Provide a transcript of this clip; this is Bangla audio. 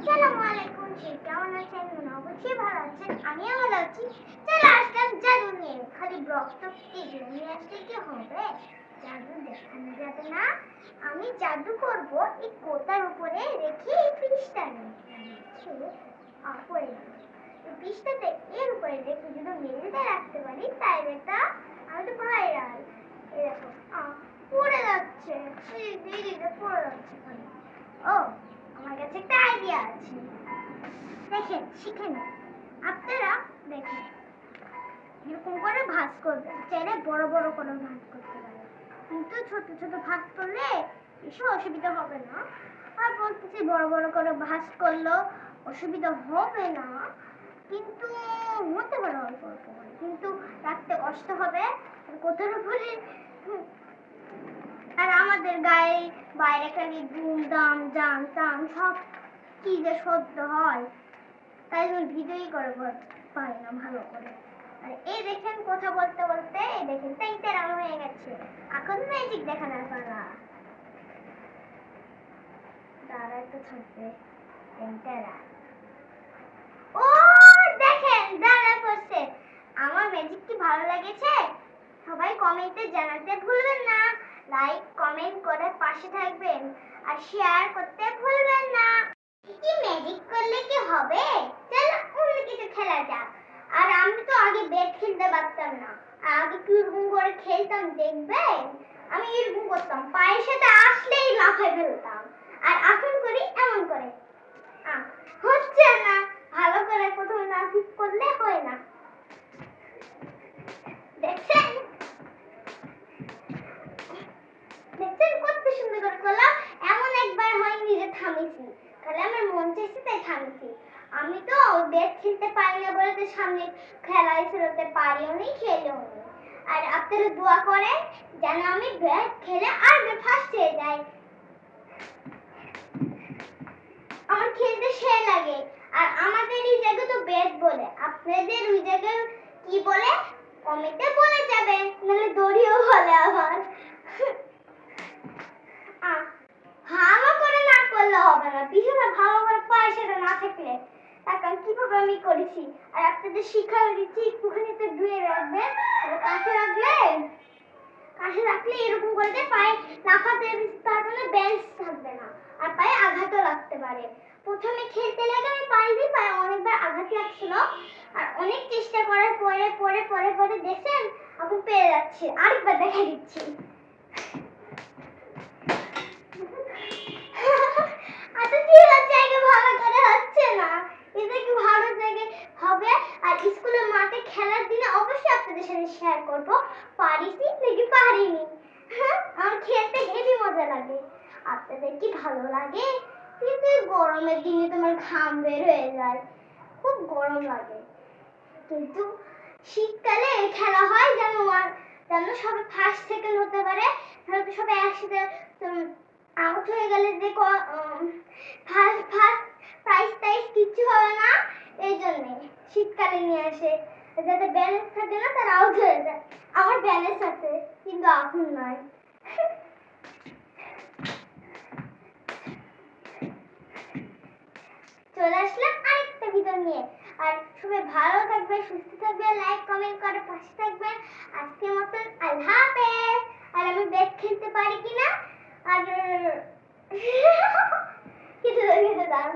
আসসালামু আলাইকুম, কেমন আছেন? অবশ্যই ভালো আছেন, আমিও ভালো আছি। চলে আসলাম জাদু নিয়ে। খালি ব্লগ টক এগুলো নিয়ে আসলে কি হবে? জাদু দেখানো যাবে না। আমি জাদু করব এই কোটার উপরে রেখে এই পিসটা পরে এই পিসটাতে এর উপরে রেখে যদি মেঝেতে রাখতে পারি তাহলে এটা আমি তো ভাইরাল। এরকম পড়ে যাচ্ছে, দিদিটা পড়ে যাচ্ছে। ও, আমার কাছে একটা আইডিয়া আছে। দেখেন, শিখে নিন। আপনারা দেখেন, এরকম করে ভাঁজ করবেন। চাইলে বড় বড় করে ভাঁজ করতে পারেন, কিন্তু ছোট ছোট ভাঁজ করলে বেশি অসুবিধা হবে না। আর বলতেছি বড় বড় করে ভাঁজ করলেও অসুবিধা হবে না, কিন্তু হতে পারে অল্প অল্প করে, কিন্তু রাখতে কষ্ট হবে। আর কোথার উপরে আর আমাদের গায়ে বাইরে খালি দুমদাম জাম টাম সব কি যে সহ্য হয়, তাই আমি ভিডিওই করে পারি না ভালো করে। আর এই দেখেন কথা বলতে বলতে এই দেখেন ট্যাংটার হয়ে গেছে। এখন ম্যাজিক দেখানোর পালা। দাঁড়ায় তো থাকবে ট্যাংটারা। ও দেখেন দাঁড়া করছে। আমার ম্যাজিক কি ভালো লেগেছে? সবাই কমেন্টে জানাতে ভুলবেন না। লাইক কমেন্ট করে পাশে থাকবেন আর শেয়ার করতে ভুলবেন না। কি ম্যাজিক করলে কি হবে? চলো অন্য কিছু খেলা যাক। আর আমি তো আগে বেট খেলতে পারতাম না, আগে কি এরকম করে খেলতাম দেখবেন। আমি এরকম করতাম, পায়ের সাথে আসলেই লাফাই ফেলতাম। আর এখন করি এমন করে। হচ্ছে না, ভালো করে প্রথমে না ঠিক করলে হয় না। দেখছেন দেখছেন কত সুন্দর করে করলাম। এমন একবার হয়নি যে থামেছি, তাহলে আমার মন চাইছে তাই থামেছি। আমি তো বেট খেলতে পারি না বলে তো সামনে খেলায় ফেরোতে পারিও নি, খেলেও নি। আর আপনারা দোয়া করেন যেন আমি বেট খেলে আর ফার্স্ট হয়ে যাই। আমার খেলতে সে লাগে। আর আমাদের এই জায়গা তো বেট বলে, আপনাদের ওই জায়গায় কি বলে কমেন্টে বলে যাবেন, নাহলে দড়িও বলে আবার। ভালো করে না করলে হবে না, পিছনে ভালো করে পায়ের সাথে না থাকলে। এখন কিভাবে আমি করেছি আর আপনাদের শিক্ষা দিচ্ছি, একটুখানি তো ধুয়ে রাখবেন। কাছে রাখলে এরকম করে পায়ে লাফাতে পারবে না, ব্যালেন্স থাকবে না, আর পায়ে আঘাতও লাগতে পারে। প্রথমে খেলতে লাগে আমি পারিনি, পায়ে অনেকবার আঘাত লাগছিল। আর অনেক চেষ্টা করার পরে পরে পরে পরে দেখেন এখন পেরে যাচ্ছি। আরেকবার দেখা দিচ্ছি। স্কুলের মাঠে খেলার দিনে অবশ্যই আপনাদের সাথে শেয়ার করব পারিনি নাকি পারিনি। আমার খেলতে হেবি মজা লাগে। আপনাদের কি ভালো লাগে? কিন্তু গরমের দিনে তোমার ঘাম বের হয়ে যায়, খুব গরম লাগে। কিন্তু শীতকালে খেলা হয় যেন সবাই ফার্স্ট সেকেন্ড হতে পারে, তাহলে তো সবাই একসাথে আউট হয়ে গেলে যে ফার্স্ট ফার্স্ট প্রাইজ টাইজ কিছু হবে না। এই জন্য শীতকালে নিয়ে আসে, যাতে ব্যালেন্স থাকে না তারা আউট হয়ে যায়। আমার ব্যালেন্স আছে কিন্তু এখন নয়। চলে আসলাম আরেকটা ভিডিও নিয়ে। আর সবাই ভালো থাকবে, সুস্থ থাকবে, লাইক কমেন্ট করে পাশে থাকবেন। আজকের মতন আল্লাহ হাফেজ। আর আমি ব্যাট খেলতে পারি কিনা আর কিছু দাও